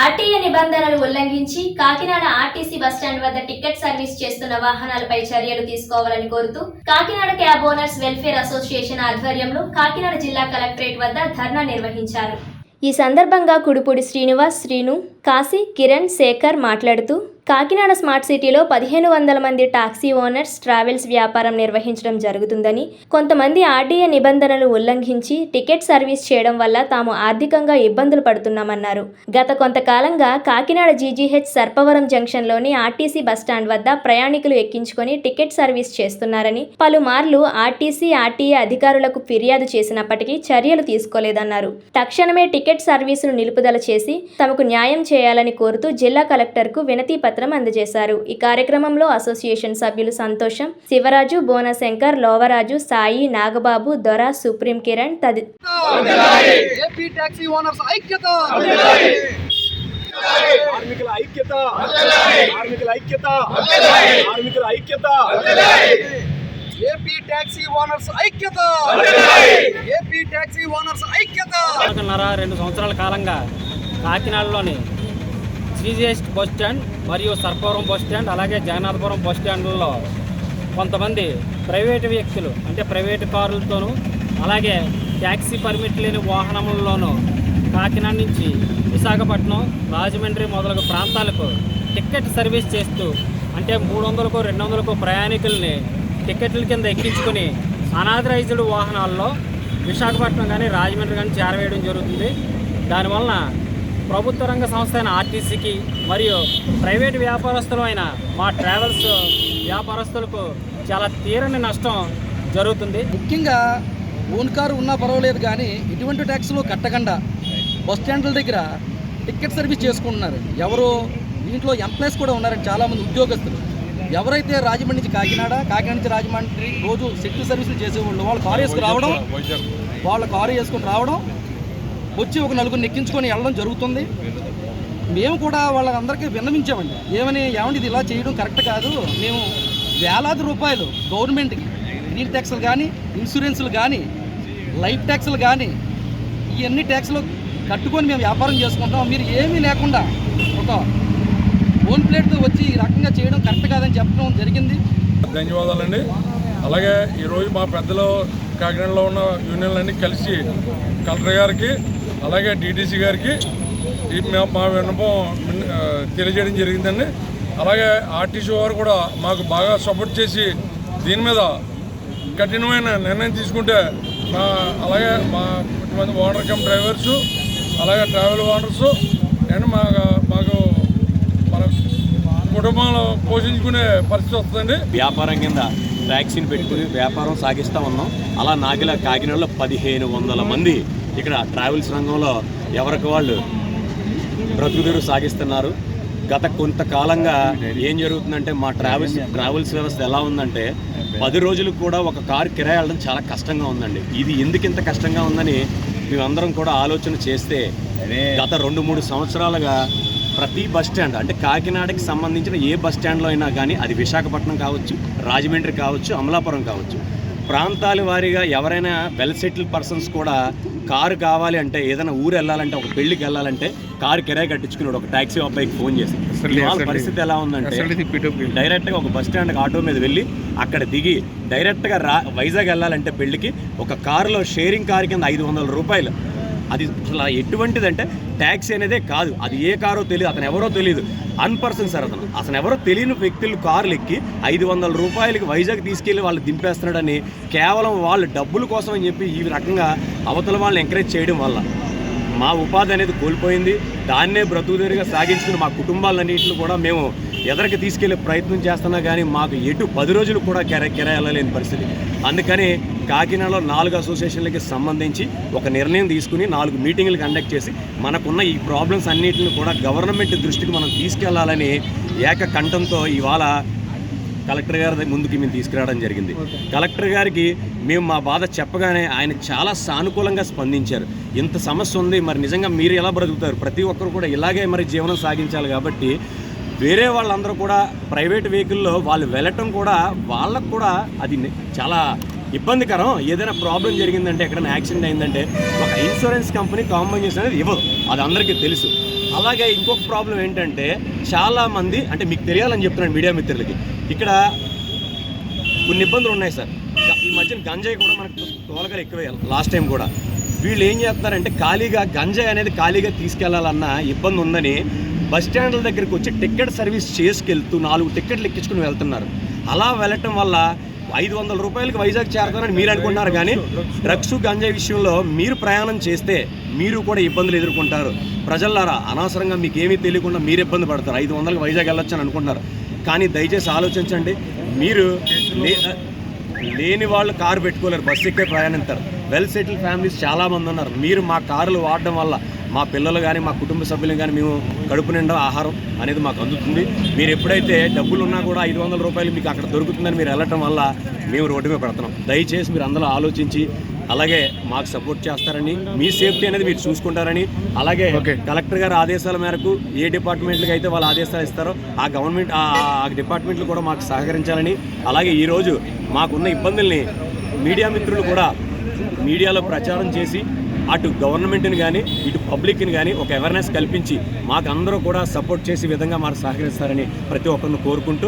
RTA నిబంధనలు ఉల్లంఘించి Kakinada RTC bus stand వద్ద టికెట్ సర్వీస్ చేస్తున్న వాహనాలపై చర్యలు తీసుకోవాలని కోరుతూ Kakinada cab owners welfare association ఆధ్వర్యంలో కాకినాడ జిల్లా కలెక్టరేట్ వద్ద ధర్నా నిర్వహించారు. ఈ సందర్భంగా కుడుపూడి శ్రీనివాస్, శ్రీను, కాశీ, కిరణ్, శేఖర్ మాట్లాడుతూ కాకినాడ స్మార్ట్ సిటీలో 1500 మంది టాక్సీ ఓనర్స్ ట్రావెల్స్ వ్యాపారం నిర్వహించడం జరుగుతుందని, కొంతమంది ఆర్టీఏ నిబంధనలు ఉల్లంఘించి టికెట్ సర్వీస్ చేయడం వల్ల తాము ఆర్థికంగా ఇబ్బందులు పడుతున్నామన్నారు. గత కొంతకాలంగా కాకినాడ జీజీహెచ్ సర్పవరం జంక్షన్లోని ఆర్టీసీ బస్టాండ్ వద్ద ప్రయాణికులు ఎక్కించుకొని టికెట్ సర్వీస్ చేస్తున్నారని, పలుమార్లు ఆర్టీఏ అధికారులకు ఫిర్యాదు చేసినప్పటికీ చర్యలు తీసుకోలేదన్నారు. తక్షణమే టికెట్ సర్వీసును నిలుపుదల చేసి తమకు న్యాయం చేయాలని కోరుతూ జిల్లా కలెక్టర్కు వినతి పత్రం అందజేశారు. ఈ కార్యక్రమంలో అసోసియేషన్ సభ్యులు సంతోషం, శివరాజు, బోనశంకర్, లోవరాజు, సాయి, నాగబాబు, దొర, supreme, Kiran AP taxi owners ఐక్యత. 2 సంవత్సరాల కాలంగా కాకినాడలోని జీజీహెచ్ బస్ స్టాండ్ మరియు సర్పవరం బస్ స్టాండ్ అలాగే జగన్నాథపురం బస్ స్టాండ్లలో కొంతమంది ప్రైవేటు వ్యక్తులు అంటే ప్రైవేటు కారులతోనూ అలాగే ట్యాక్సీ పర్మిట్ లేని వాహనములలోనూ కాకినాడ నుంచి విశాఖపట్నం, రాజమండ్రి మొదలగు ప్రాంతాలకు టికెట్ సర్వీస్ చేస్తూ అంటే 300కు 200కు ప్రయాణికుల్ని టికెట్ల కింద ఎక్కించుకొని అనాథరైజ్డ్ వాహనాల్లో విశాఖపట్నం కానీ రాజమండ్రి కానీ చేరవేయడం జరుగుతుంది. దానివలన ప్రభుత్వ రంగ సంస్థ అయిన ఆర్టీసీకి మరియు ప్రైవేటు వ్యాపారస్తులు అయిన మా ట్రావెల్స్ వ్యాపారస్తులకు చాలా తీరని నష్టం జరుగుతుంది. ముఖ్యంగా ఓన్ కారు ఉన్నా పర్వాలేదు కానీ ఎటువంటి ట్యాక్స్లో కట్టకుండా బస్ స్టాండ్ల దగ్గర టికెట్ సర్వీస్ చేసుకుంటున్నారు. ఎవరు దీంట్లో ఎంప్లాయీస్ కూడా ఉన్నారండి, చాలామంది ఉద్యోగస్తులు. ఎవరైతే రాజమండ్రి నుంచి కాకినాడ నుంచి రాజమండ్రి రోజు సిటీ సర్వీసులు చేసేవాళ్ళు వాళ్ళ కారు వేసుకొని రావడం వచ్చి ఒక నలుగురిని ఎక్కించుకొని వెళ్ళడం జరుగుతుంది. మేము కూడా వాళ్ళందరికీ విన్నవించామండి. ఏమండి ఇది ఇలా చేయడం కరెక్ట్ కాదు. మేము వేలాది రూపాయలు గవర్నమెంట్కి గ్రీన్ ట్యాక్స్లు కానీ, ఇన్సూరెన్స్లు కానీ, లైఫ్ ట్యాక్స్లు కానీ ఇవన్నీ ట్యాక్స్లు కట్టుకొని మేము వ్యాపారం చేసుకుంటాం. మీరు ఏమీ లేకుండా ఒక ఓన్ ప్లేట్తో వచ్చి ఈ రకంగా చేయడం కరెక్ట్ కాదని చెప్పడం జరిగింది. ధన్యవాదాలండి. అలాగే ఈరోజు మా పెద్దలు కాకినాడలో ఉన్న యూనియన్లన్నీ కలిసి కలెక్టర్ గారికి అలాగే డీటీసీ గారికి మా విన్నపం తెలియజేయడం జరిగిందండి. అలాగే ఆర్టీసీ వారు కూడా మాకు బాగా సపోర్ట్ చేసి దీని మీద కఠినమైన నిర్ణయం తీసుకుంటే అలాగే మా కొంతమంది ఓనర్ కమ్ డ్రైవర్సు అలాగే ట్రావెల్ ఓనర్సు అండ్ మాకు మన కుటుంబాలు పోషించుకునే పరిస్థితి వస్తుందండి. వ్యాపారం కింద ట్యాక్సీని పెట్టుకుని వ్యాపారం సాగిస్తూ ఉన్నాం. అలా నాగిలా కాకినాడలో 1500 మంది ఇక్కడ ట్రావెల్స్ రంగంలో ఎవరికి వాళ్ళు బ్రతుకుదెరువు సాగిస్తున్నారు. గత కొంతకాలంగా ఏం జరుగుతుందంటే మా ట్రావెల్స్ వ్యవస్థ ఎలా ఉందంటే 10 రోజులకు కూడా ఒక కారు కిరాయి వెళ్ళడం చాలా కష్టంగా ఉందండి. ఇది ఎందుకు ఇంత కష్టంగా ఉందని మేమందరం కూడా ఆలోచన చేస్తే గత 2-3 సంవత్సరాలుగా ప్రతి బస్ స్టాండ్ అంటే కాకినాడకి సంబంధించిన ఏ బస్ స్టాండ్లో అయినా కానీ అది విశాఖపట్నం కావచ్చు, రాజమండ్రి కావచ్చు, అమలాపురం కావచ్చు, ప్రాంతాల వారీగా ఎవరైనా వెల్ సెటిల్డ్ పర్సన్స్ కూడా కారు కావాలి అంటే ఏదైనా ఊరు వెళ్ళాలంటే ఒక పెళ్లికి వెళ్ళాలంటే కారు కిరాయి కట్టించుకున్నాడు ఒక ట్యాక్సీ అబ్బాయికి ఫోన్ చేసి. వాళ్ళ పరిస్థితి ఎలా ఉందంటే డైరెక్ట్గా ఒక బస్ స్టాండ్కి ఆటో మీద వెళ్ళి అక్కడ దిగి డైరెక్ట్గా వైజాగ్ వెళ్ళాలంటే పెళ్లికి ఒక కారులో షేరింగ్ కారు కింద 500 రూపాయలు. అది అసలు ఎటువంటిదంటే ట్యాక్సీ అనేదే కాదు. అది ఏ కారో తెలియదు, అతను ఎవరో తెలియదు, అన్పర్సన్ సార్. అతను ఎవరో తెలియని వ్యక్తులు కార్లు ఎక్కి 500 రూపాయలకి వైజాగ్ తీసుకెళ్ళి వాళ్ళు దింపేస్తున్నాడని కేవలం వాళ్ళ డబ్బుల కోసం అని చెప్పి ఈ రకంగా అవతల వాళ్ళని ఎంకరేజ్ చేయడం వల్ల మా ఉపాధి అనేది కోల్పోయింది. దాన్నే బ్రతుకుదేరుగా సాగించుకుని మా కుటుంబాలన్నింటిని కూడా మేము ఎదరికి తీసుకెళ్లే ప్రయత్నం చేస్తున్నా కానీ మాకు 10 రోజులు కూడా కిరాయి వెళ్ళలేని పరిస్థితి. అందుకని కాకినాడలో 4 అసోసియేషన్లకి సంబంధించి ఒక నిర్ణయం తీసుకుని 4 మీటింగ్లు కండక్ట్ చేసి మనకున్న ఈ ప్రాబ్లమ్స్ అన్నింటిని కూడా గవర్నమెంట్ దృష్టికి మనం తీసుకెళ్లాలని ఏకకంఠంతో ఇవాళ కలెక్టర్ గారి ముందుకి మేము తీసుకురావడం జరిగింది. కలెక్టర్ గారికి మేము మా బాధ చెప్పగానే ఆయన చాలా సానుకూలంగా స్పందించారు. ఇంత సమస్య ఉంది, మరి నిజంగా మీరు ఎలా బ్రతుకుతారు, ప్రతి ఒక్కరు కూడా ఇలాగే మరి జీవనం సాగించాలి కాబట్టి వేరే వాళ్ళందరూ కూడా ప్రైవేట్ వెహికల్లో వాళ్ళు వెళ్ళటం కూడా వాళ్ళకు కూడా అది చాలా ఇబ్బందికరం. ఏదైనా ప్రాబ్లం జరిగిందంటే, ఎక్కడైనా యాక్సిడెంట్ అయిందంటే ఒక ఇన్సూరెన్స్ కంపెనీ కాంపెన్సేషన్ అనేది ఇవ్వదు, అది అందరికీ తెలుసు. అలాగే ఇంకొక ప్రాబ్లం ఏంటంటే, చాలామంది అంటే మీకు తెలియాలని చెప్తున్నాను మీడియా మిత్రులకి, ఇక్కడ కొన్ని ఇబ్బందులు ఉన్నాయి సార్. ఈ మధ్యన గంజాయి కూడా మనకు తోలగలు ఎక్కువ లాస్ట్ టైం కూడా. వీళ్ళు ఏం చేస్తున్నారంటే ఖాళీగా గంజాయి అనేది ఖాళీగా తీసుకెళ్లాలన్న ఇబ్బంది ఉందని బస్ స్టాండ్ల దగ్గరికి వచ్చి టికెట్ సర్వీస్ చేసుకెళ్తూ 4 టికెట్లు ఎక్కించుకుని వెళ్తున్నారు. అలా వెళ్ళటం వల్ల 500 రూపాయలకి వైజాగ్ చేరుతారని మీరు అనుకుంటున్నారు, కానీ డ్రగ్స్ గంజాయి విషయంలో మీరు ప్రయాణం చేస్తే మీరు కూడా ఇబ్బందులు ఎదుర్కొంటారు. ప్రజలారా, అనవసరంగా మీకు ఏమీ తెలియకుండా మీరు ఇబ్బంది పడతారు. 500కి వైజాగ్ వెళ్ళొచ్చు అని అనుకుంటున్నారు, కానీ దయచేసి ఆలోచించండి. మీరు లేని వాళ్ళు కారు పెట్టుకోలేరు, బస్సు ఎక్కే ప్రయాణిస్తారు. వెల్ సెటిల్ ఫ్యామిలీస్ చాలామంది ఉన్నారు. మీరు మా కారులు వాడడం వల్ల మా పిల్లలు కానీ మా కుటుంబ సభ్యులు కానీ మేము కడుపు నిండా ఆహారం అనేది మాకు అందుతుంది. మీరు ఎప్పుడైతే డబ్బులు ఉన్నా కూడా 500 రూపాయలు మీకు అక్కడ దొరుకుతుందని మీరు వెళ్ళటం వల్ల మేము రోడ్డు మీద పెడుతున్నాం. దయచేసి మీరు అందరూ ఆలోచించి అలాగే మాకు సపోర్ట్ చేస్తారని, మీ సేఫ్టీ అనేది మీరు చూసుకుంటారని, అలాగే కలెక్టర్ గారి ఆదేశాల మేరకు ఏ డిపార్ట్మెంట్లకు అయితే వాళ్ళు ఆదేశాలు ఇస్తారో ఆ గవర్నమెంట్ ఆ డిపార్ట్మెంట్లు కూడా మాకు సహకరించాలని, అలాగే ఈరోజు మాకున్న ఇబ్బందుల్ని మీడియా మిత్రులు కూడా మీడియాలో ప్రచారం చేసి అటు గవర్నమెంట్ని కానీ ఇటు పబ్లిక్ని కానీ ఒక అవేర్నెస్ కల్పించి మాకు అందరూ కూడా సపోర్ట్ చేసే విధంగా మాకు సహకరిస్తారని ప్రతి ఒక్కరిని కోరుకుంటూ